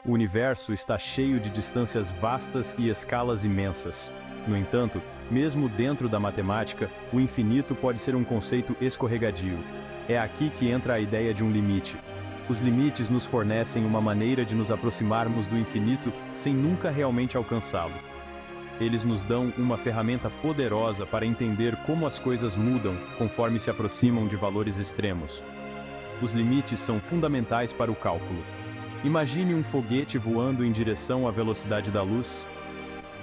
O universo está cheio de distâncias vastas e escalas imensas. No entanto, mesmo dentro da matemática, o infinito pode ser um conceito escorregadio. É aqui que entra a ideia de um limite. Os limites nos fornecem uma maneira de nos aproximarmos do infinito sem nunca realmente alcançá-lo. Eles nos dão uma ferramenta poderosa para entender como as coisas mudam conforme se aproximam de valores extremos. Os limites são fundamentais para o cálculo. Imagine um foguete voando em direção à velocidade da luz.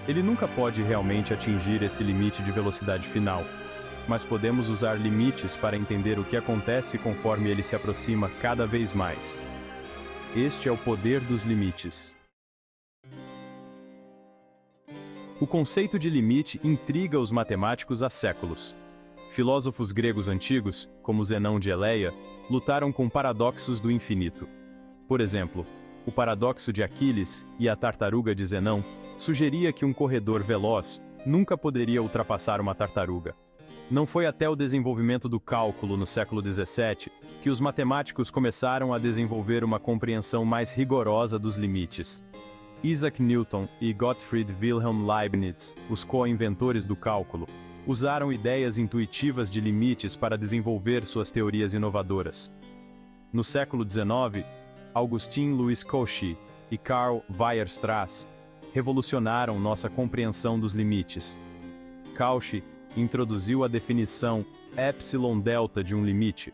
Ele nunca pode realmente atingir esse limite de velocidade final, mas podemos usar limites para entender o que acontece conforme ele se aproxima cada vez mais. Este é o poder dos limites. O conceito de limite intriga os matemáticos há séculos. Filósofos gregos antigos, como Zenão de Eleia, lutaram com paradoxos do infinito. Por exemplo, o paradoxo de Aquiles e a tartaruga de Zenão sugeria que um corredor veloz nunca poderia ultrapassar uma tartaruga. Não foi até o desenvolvimento do cálculo no século XVII que os matemáticos começaram a desenvolver uma compreensão mais rigorosa dos limites. Isaac Newton e Gottfried Wilhelm Leibniz, os co-inventores do cálculo, usaram ideias intuitivas de limites para desenvolver suas teorias inovadoras. No século XIX, Augustin Louis Cauchy e Karl Weierstrass revolucionaram nossa compreensão dos limites. Cauchy introduziu a definição epsilon-delta de um limite.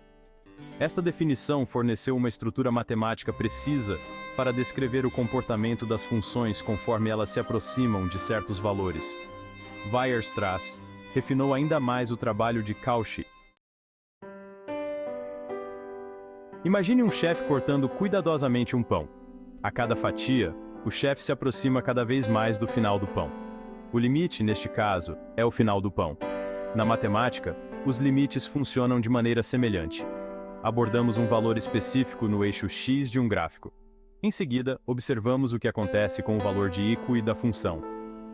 Esta definição forneceu uma estrutura matemática precisa para descrever o comportamento das funções conforme elas se aproximam de certos valores. Weierstrass refinou ainda mais o trabalho de Cauchy. Imagine um chefe cortando cuidadosamente um pão. A cada fatia, o chefe se aproxima cada vez mais do final do pão. O limite, neste caso, é o final do pão. Na matemática, os limites funcionam de maneira semelhante. Abordamos um valor específico no eixo x de um gráfico. Em seguida, observamos o que acontece com o valor de equi da função.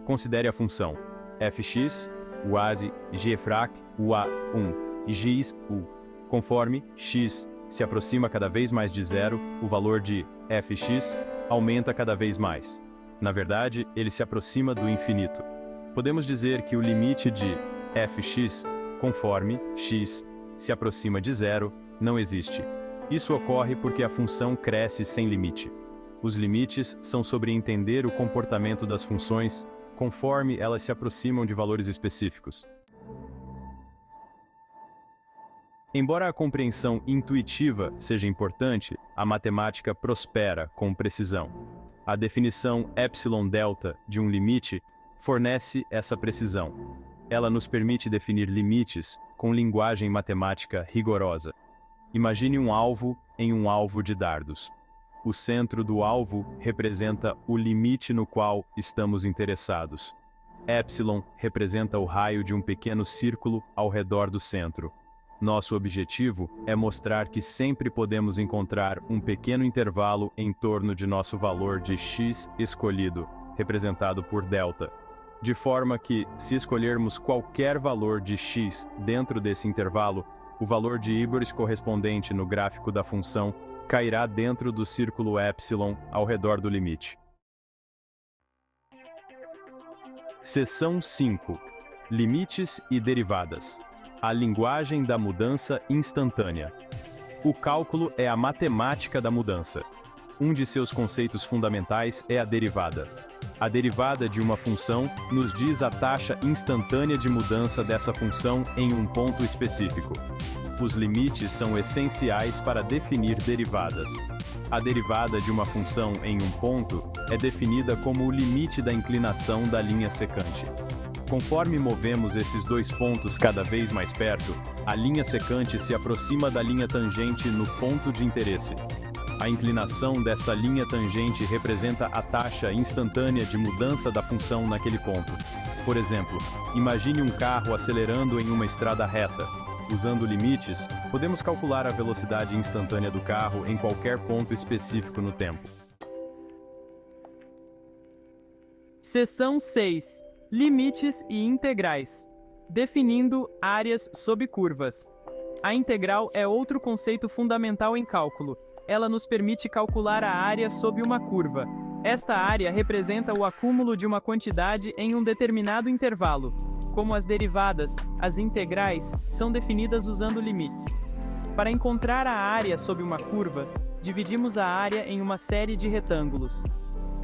Considere a função fx, uase, gfrac, ua1 e gis, u. Conforme x se aproxima cada vez mais de zero, o valor de fx aumenta cada vez mais. Na verdade, ele se aproxima do infinito. Podemos dizer que o limite de fx, conforme x se aproxima de zero, não existe. Isso ocorre porque a função cresce sem limite. Os limites são sobre entender o comportamento das funções conforme elas se aproximam de valores específicos. Embora a compreensão intuitiva seja importante, a matemática prospera com precisão. A definição epsilon-delta de um limite fornece essa precisão. Ela nos permite definir limites com linguagem matemática rigorosa. Imagine um alvo em um alvo de dardos. O centro do alvo representa o limite no qual estamos interessados. Epsilon representa o raio de um pequeno círculo ao redor do centro. Nosso objetivo é mostrar que sempre podemos encontrar um pequeno intervalo em torno de nosso valor de x escolhido, representado por delta. De forma que, se escolhermos qualquer valor de x dentro desse intervalo, o valor de Hilbert correspondente no gráfico da função cairá dentro do círculo epsilon ao redor do limite. Seção 5. Limites e derivadas. A linguagem da mudança instantânea. O cálculo é a matemática da mudança. Um de seus conceitos fundamentais é a derivada. A derivada de uma função nos diz a taxa instantânea de mudança dessa função em um ponto específico. Os limites são essenciais para definir derivadas. A derivada de uma função em um ponto é definida como o limite da inclinação da linha secante. Conforme movemos esses dois pontos cada vez mais perto, a linha secante se aproxima da linha tangente no ponto de interesse. A inclinação desta linha tangente representa a taxa instantânea de mudança da função naquele ponto. Por exemplo, imagine um carro acelerando em uma estrada reta. Usando limites, podemos calcular a velocidade instantânea do carro em qualquer ponto específico no tempo. Seção 6. Limites e integrais. Definindo áreas sob curvas. A integral é outro conceito fundamental em cálculo. ela nos permite calcular a área sob uma curva. Esta área representa o acúmulo de uma quantidade em um determinado intervalo. Como as derivadas, as integrais são definidas usando limites. Para encontrar a área sob uma curva, dividimos a área em uma série de retângulos.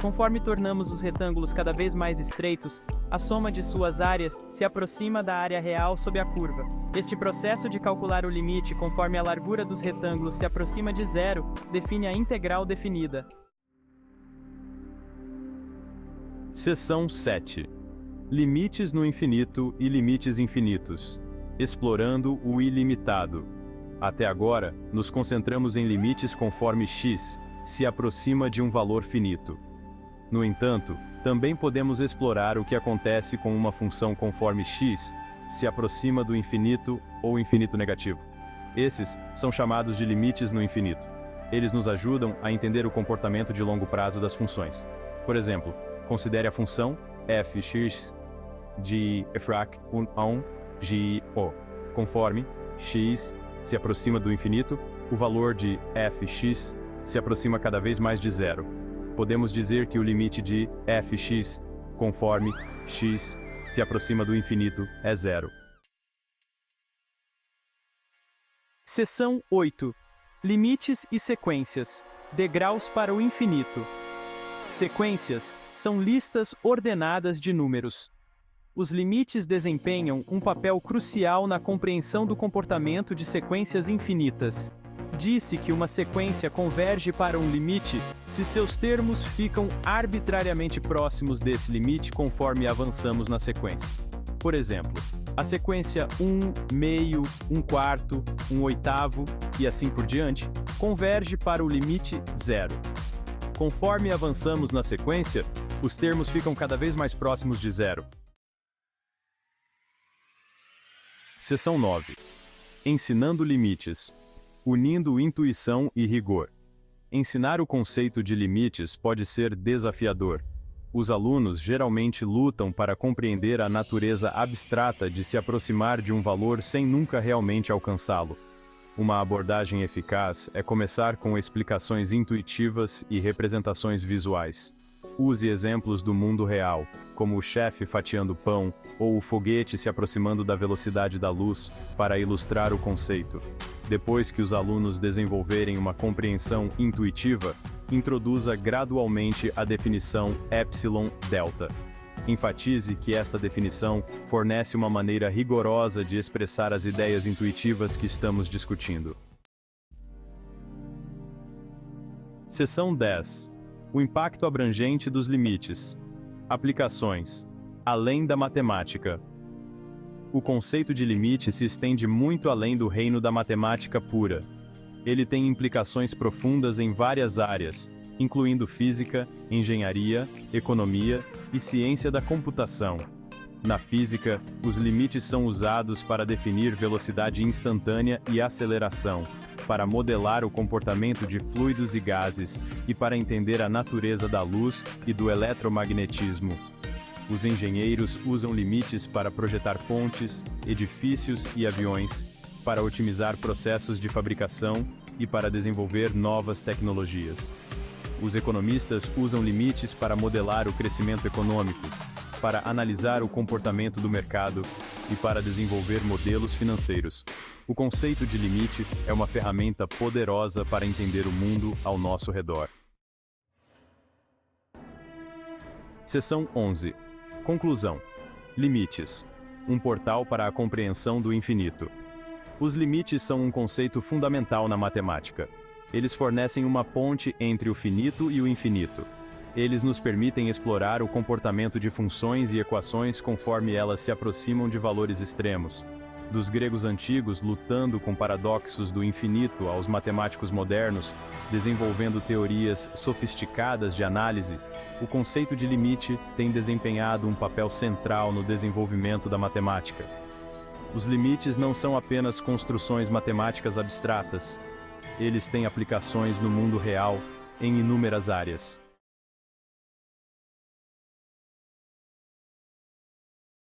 Conforme tornamos os retângulos cada vez mais estreitos, a soma de suas áreas se aproxima da área real sob a curva. Este processo de calcular o limite conforme a largura dos retângulos se aproxima de zero define a integral definida. Seção 7. Limites no infinito e limites infinitos. Explorando o ilimitado. Até agora, nos concentramos em limites conforme x se aproxima de um valor finito. No entanto, também podemos explorar o que acontece com uma função conforme x se aproxima do infinito ou infinito negativo. Esses são chamados de limites no infinito. Eles nos ajudam a entender o comportamento de longo prazo das funções. Por exemplo, considere a função fx de frac 1 de o. Conforme x se aproxima do infinito, o valor de fx se aproxima cada vez mais de zero. Podemos dizer que o limite de fx, conforme x se aproxima do infinito, é zero. Seção 8. Limites e sequências. Degraus para o infinito. Sequências são listas ordenadas de números. Os limites desempenham um papel crucial na compreensão do comportamento de sequências infinitas. Disse que uma sequência converge para um limite se seus termos ficam arbitrariamente próximos desse limite conforme avançamos na sequência. Por exemplo, a sequência 1, meio, 1/4, 1/8 e assim por diante converge para o limite zero. Conforme avançamos na sequência, os termos ficam cada vez mais próximos de zero. Seção 9. Ensinando limites. Unindo intuição e rigor. Ensinar o conceito de limites pode ser desafiador. Os alunos geralmente lutam para compreender a natureza abstrata de se aproximar de um valor sem nunca realmente alcançá-lo. Uma abordagem eficaz é começar com explicações intuitivas e representações visuais. Use exemplos do mundo real, como o chefe fatiando pão ou o foguete se aproximando da velocidade da luz, para ilustrar o conceito. Depois que os alunos desenvolverem uma compreensão intuitiva, introduza gradualmente a definição epsilon-delta. Enfatize que esta definição fornece uma maneira rigorosa de expressar as ideias intuitivas que estamos discutindo. Seção 10. O impacto abrangente dos limites. Aplicações. Além da matemática. O conceito de limite se estende muito além do reino da matemática pura. Ele tem implicações profundas em várias áreas, incluindo física, engenharia, economia e ciência da computação. Na física, os limites são usados para definir velocidade instantânea e aceleração, para modelar o comportamento de fluidos e gases e para entender a natureza da luz e do eletromagnetismo. Os engenheiros usam limites para projetar pontes, edifícios e aviões, para otimizar processos de fabricação e para desenvolver novas tecnologias. Os economistas usam limites para modelar o crescimento econômico, para analisar o comportamento do mercado e para desenvolver modelos financeiros. O conceito de limite é uma ferramenta poderosa para entender o mundo ao nosso redor. Seção 11. Conclusão. Limites. Um portal para a compreensão do infinito. Os limites são um conceito fundamental na matemática. Eles fornecem uma ponte entre o finito e o infinito. Eles nos permitem explorar o comportamento de funções e equações conforme elas se aproximam de valores extremos. Dos gregos antigos lutando com paradoxos do infinito aos matemáticos modernos, desenvolvendo teorias sofisticadas de análise, o conceito de limite tem desempenhado um papel central no desenvolvimento da matemática. Os limites não são apenas construções matemáticas abstratas. Eles têm aplicações no mundo real, em inúmeras áreas.